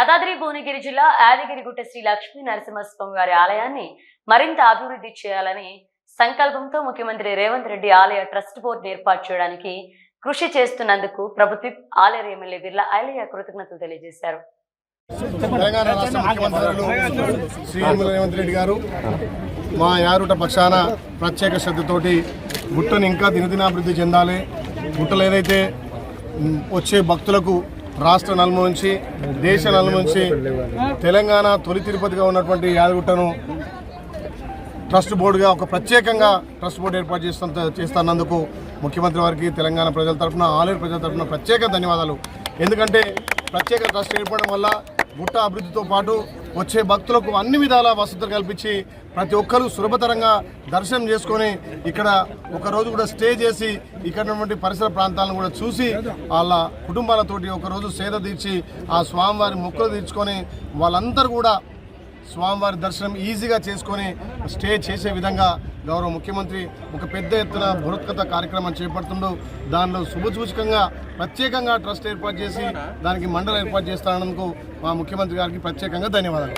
యాదాద్రి భువనగిరి జిల్లా యాదగిరిగుట్ట శ్రీ లక్ష్మీ నరసింహస్వామి వారి ఆలయాన్ని మరింత అభివృద్ధి చేయాలని సంకల్పంతో ముఖ్యమంత్రి రేవంత్ రెడ్డి ఆలయ ట్రస్ట్ బోర్డు ఏర్పాటు చేయడానికి కృషి చేస్తున్నందుకు ప్రభుత్వ ఆలయ ఎమ్మెల్యే బిర్లా ఐలయ్య కృతజ్ఞతలు తెలియజేశారు. తెలంగాణ రాష్ట్ర ముఖ్యమంత్రులు శ్రీ రేవంత్ రెడ్డి గారు మా యారుట పక్షాన ప్రత్యేక శ్రద్ధతోటి గుట్టను ఇంకా దినదినాభివృద్ధి చెందాలి. గుట్టలు ఏదైతే వచ్చే భక్తులకు రాష్ట్ర నలుము నుంచి దేశ నలుము నుంచి తెలంగాణ తొలి తిరుపతిగా ఉన్నటువంటి యాదగిరిగుట్టను ట్రస్ట్ బోర్డుగా ఒక ప్రత్యేకంగా ట్రస్ట్ బోర్డు ఏర్పాటు చేస్తున్నందుకు ముఖ్యమంత్రి వారికి తెలంగాణ ప్రజల తరఫున ఆలయ ప్రజల తరఫున ప్రత్యేక ధన్యవాదాలు. ఎందుకంటే ప్రత్యేక ట్రస్ట్ ఏర్పడడం వల్ల గుట్ట అభివృద్ధితో పాటు వచ్చే భక్తులకు అన్ని విధాల వసతులు కల్పించి ప్రతి ఒక్కరూ సులభతరంగా దర్శనం చేసుకొని ఇక్కడ ఒకరోజు కూడా స్టే చేసి ఇక్కడ ఉన్నటువంటి పరిసర ప్రాంతాలను కూడా చూసి వాళ్ళ కుటుంబాలతోటి ఒకరోజు సేద తీర్చి ఆ స్వామివారి మొక్కులు తీర్చుకొని వాళ్ళందరూ కూడా స్వామివారి దర్శనం ఈజీగా చేసుకొని స్టే చేసే విధంగా గౌరవ ముఖ్యమంత్రి ఒక పెద్ద ఎత్తున బృహత్కథ కార్యక్రమం చేపడుతుండో దానిలో శుభసూచకంగా ప్రత్యేకంగా ట్రస్ట్ ఏర్పాటు చేసి దానికి మండలి ఏర్పాటు చేస్తున్నందుకు మా ముఖ్యమంత్రి గారికి ప్రత్యేకంగా ధన్యవాదాలు.